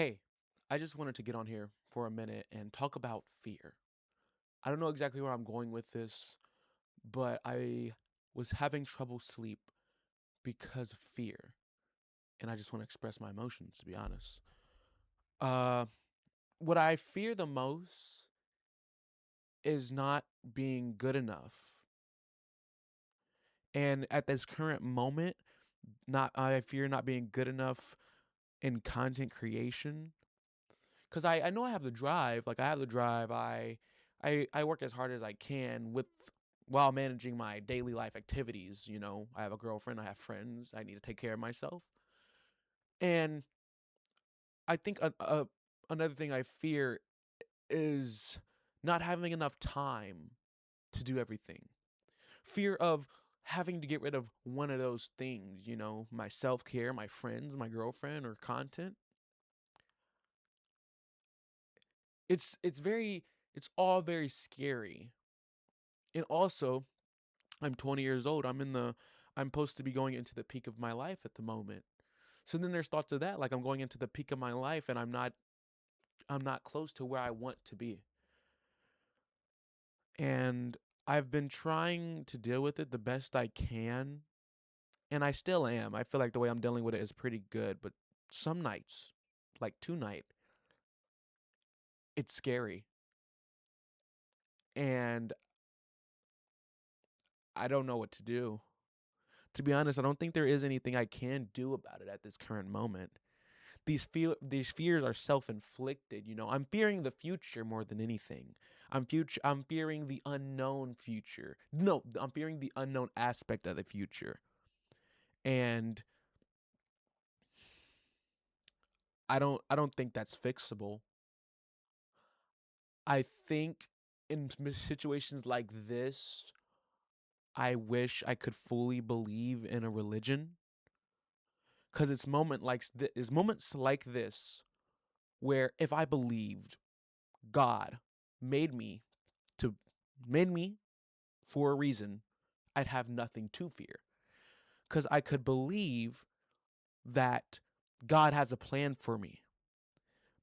Hey, I just wanted to get on here for a minute and talk about fear. I don't know exactly where I'm going with this, but I was having trouble sleep because of fear, and I just want to express my emotions, to be honest. Uh, what I fear the most is not being good enough. And at this current moment, not I fear not being good enough in content creation because I know I have the drive. Like I have the drive. I work as hard as I can with while managing my daily life activities. You know, I have a girlfriend, I have friends, I need to take care of myself. And I think another thing I fear is not having enough time to do everything. Fear of having to get rid of one of those things, you know, my self care, my friends, my girlfriend, or content. It's all very scary. And also, I'm 20 years old. I'm supposed to be going into the peak of my life at the moment. So then there's thoughts of that, like I'm going into the peak of my life and I'm not close to where I want to be. And I've been trying to deal with it the best I can, and I still am. I feel like the way I'm dealing with it is pretty good, but some nights, like tonight, it's scary. And I don't know what to do. To be honest, I don't think there is anything I can do about it at this current moment. These fears are self-inflicted, you know. I'm fearing the future more than anything. I'm fearing the unknown future. No, I'm fearing the unknown aspect of the future. And I don't think that's fixable. I think in situations like this, I wish I could fully believe in a religion cuz it's moments like this where if I believed God made me to made me for a reason, I'd have nothing to fear. Because I could believe that God has a plan for me.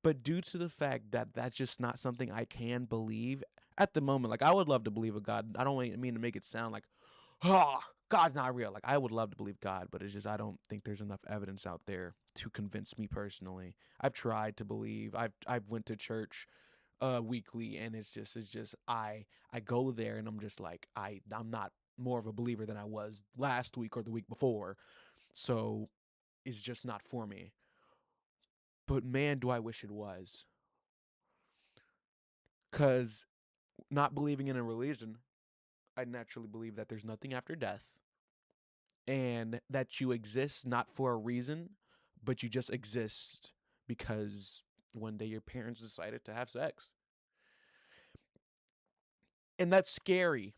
But due to the fact that that's just not something I can believe at the moment, like I would love to believe a God. I don't mean to make it sound like, oh, God's not real. Like I would love to believe God, but it's just I don't think there's enough evidence out there to convince me personally. I've tried to believe. I've went to church weekly, and I go there and I'm just like I'm not more of a believer than I was last week or the week before. So it's just not for me. But man, do I wish it was. Cuz not believing in a religion, I naturally believe that there's nothing after death and that you exist not for a reason, but you just exist because one day your parents decided to have sex. And that's scary.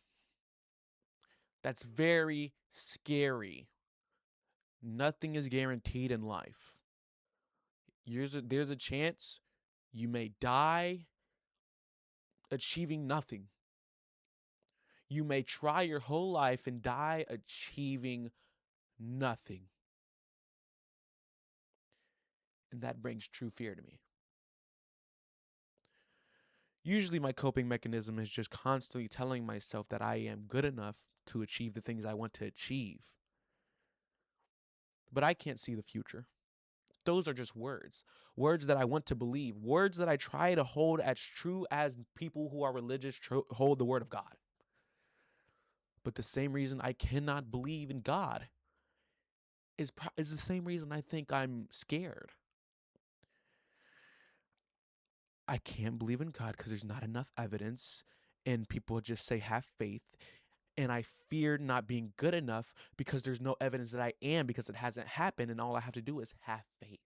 That's very scary. Nothing is guaranteed in life. There's a chance you may die achieving nothing. You may try your whole life and die achieving nothing. And that brings true fear to me. Usually, my coping mechanism is just constantly telling myself that I am good enough to achieve the things I want to achieve. But I can't see the future. Those are just words. Words that I want to believe. Words that I try to hold as true as people who are religious hold the word of God. But the same reason I cannot believe in God is the same reason I think I'm scared. I can't believe in God because there's not enough evidence, and people just say have faith. And I fear not being good enough because there's no evidence that I am because it hasn't happened, and all I have to do is have faith.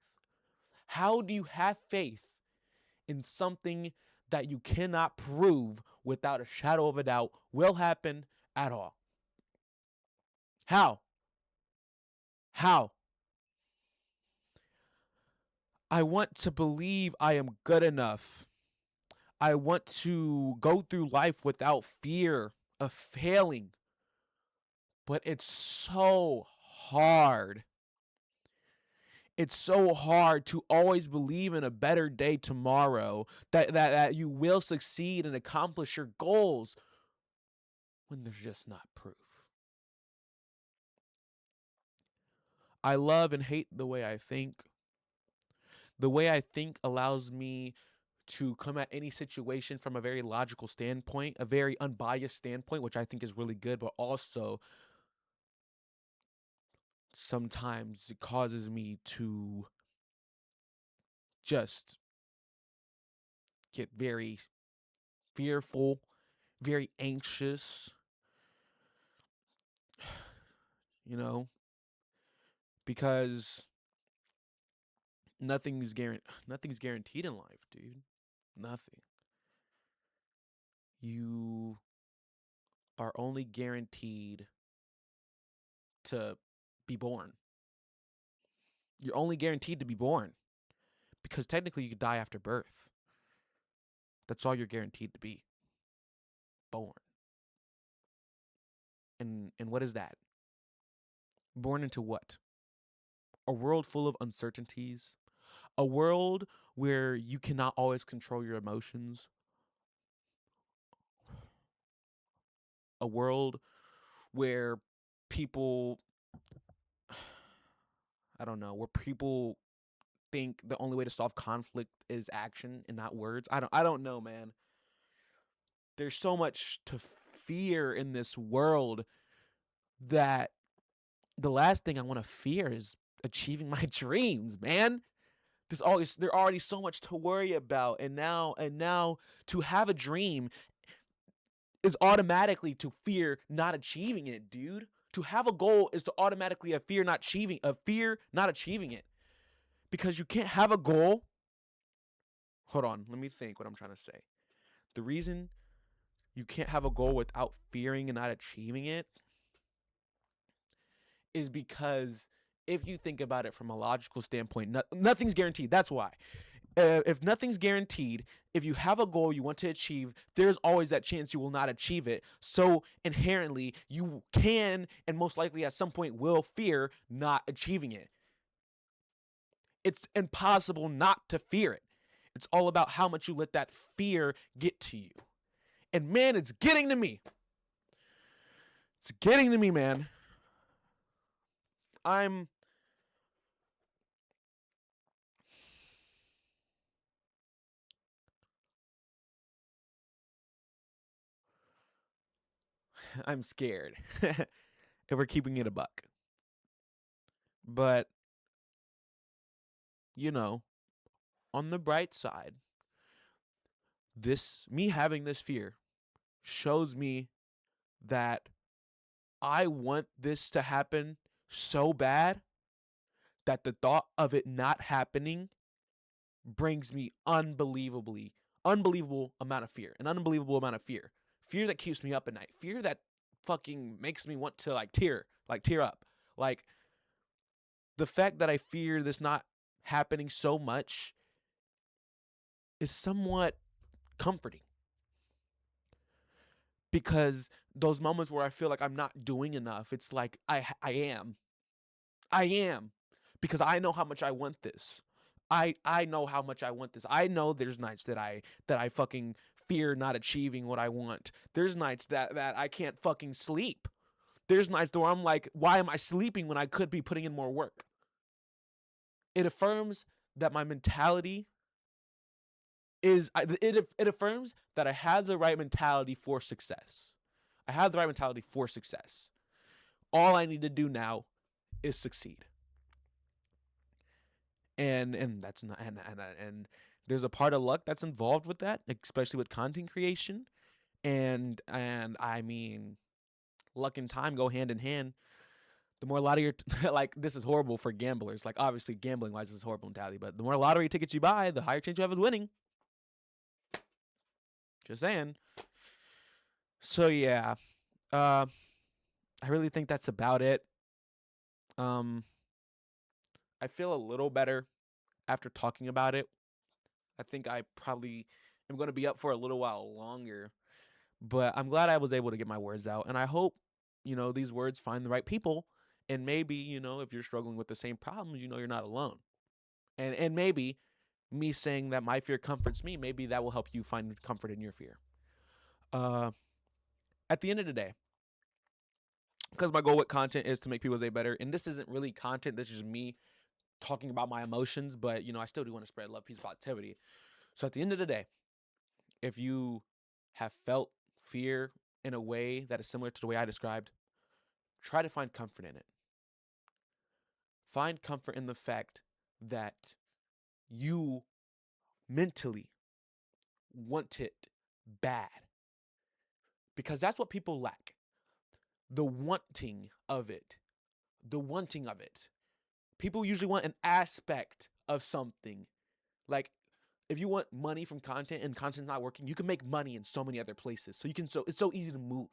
How do you have faith in something that you cannot prove without a shadow of a doubt will happen at all? How? How? I want to believe I am good enough. I want to go through life without fear of failing, but it's so hard. It's so hard to always believe in a better day tomorrow, that you will succeed and accomplish your goals when there's just not proof. I love and hate the way I think. The way I think allows me to come at any situation from a very logical standpoint, a very unbiased standpoint, which I think is really good, but also sometimes it causes me to just get very fearful, very anxious, you know, because nothing's guaranteed in life, dude. Nothing. You are only guaranteed to be born. You're only guaranteed to be born because technically you could die after birth. That's all you're guaranteed to be. Born. And what is that? Born into what? A world full of uncertainties, a world where you cannot always control your emotions, a world where people I don't know, where people think the only way to solve conflict is action and not words. I don't know, man. There's so much to fear in this world that the last thing I want to fear is achieving my dreams, man. There's already so much to worry about, and now to have a dream is automatically to fear not achieving it, dude. To have a goal is to automatically a fear not achieving it. Because you can't have a goal. Hold on, let me think what I'm trying to say. The reason you can't have a goal without fearing and not achieving it is because if you think about it from a logical standpoint, nothing's guaranteed. That's why. If nothing's guaranteed, if you have a goal you want to achieve, there's always that chance you will not achieve it. So inherently, you can and most likely at some point will fear not achieving it. It's impossible not to fear it. It's all about how much you let that fear get to you. And man, it's getting to me. It's getting to me, man. I'm I'm scared. If we're keeping it a buck. But, you know, on the bright side, this me having this fear shows me that I want this to happen so bad that the thought of it not happening brings me unbelievable amount of fear. An unbelievable amount of fear. Fear that keeps me up at night. Fear that fucking makes me want to tear up. Like the fact that I fear this not happening so much is somewhat comforting because those moments where I feel like I'm not doing enough, it's like I am because I know how much I want this. I know how much I want this. I know there's nights that I fucking fear not achieving what I want. There's nights that I can't fucking sleep. There's nights where I'm like, why am I sleeping when I could be putting in more work? It affirms that my mentality it affirms that I have the right mentality for success. I have the right mentality for success. All I need to do now is succeed. And that's not and there's a part of luck that's involved with that, especially with content creation. And I mean, luck and time go hand in hand. The more lottery like this is horrible for gamblers. Like obviously gambling wise this is horrible mentality, but the more lottery tickets you buy, the higher chance you have of winning. Just saying. So yeah. Uh I really think that's about it. Um I feel a little better after talking about it. I think I probably am going to be up for a little while longer, but I'm glad I was able to get my words out. And I hope, these words find the right people And maybe, if you're struggling with the same problems, you're not alone. And maybe me saying that my fear comforts me, maybe that will help you find comfort in your fear. Uh, at the end of the day, because my goal with content is to make people's day better, and this isn't really content, this is just me talking about my emotions, but I still do want to spread love, peace, positivity. So at the end of the day, if you have felt fear in a way that is similar to the way I described, try to find comfort in it. Find comfort in the fact that you mentally want it bad, because that's what people lack. The wanting of it. The wanting of it. People usually want an aspect of something. Like, if you want money from content and content's not working, you can make money in so many other places. So it's so easy to move.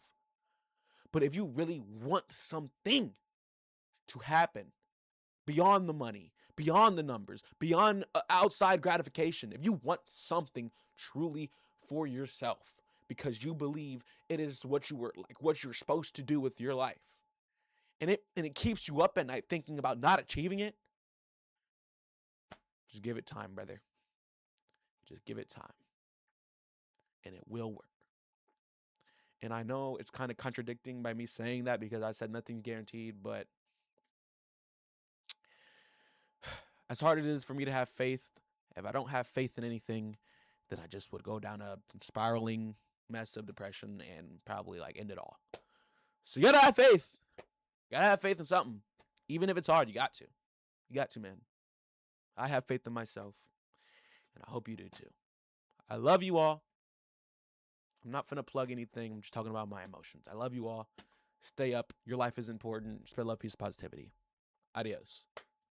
But if you really want something to happen beyond the money, beyond the numbers, beyond outside gratification, if you want something truly for yourself because you believe it is what you're supposed to do with your life, and it keeps you up at night thinking about not achieving it, just give it time, brother. Just give it time, and it will work. And I know it's kind of contradicting by me saying that because I said nothing's guaranteed, but as hard as it is for me to have faith, if I don't have faith in anything, then I just would go down a spiraling mess of depression and probably end it all. So you gotta have faith. You gotta have faith in something. Even if it's hard, you got to. You got to, man. I have faith in myself, and I hope you do too. I love you all. I'm not finna plug anything. I'm just talking about my emotions. I love you all. Stay up. Your life is important. Spread love, peace, positivity. Adios.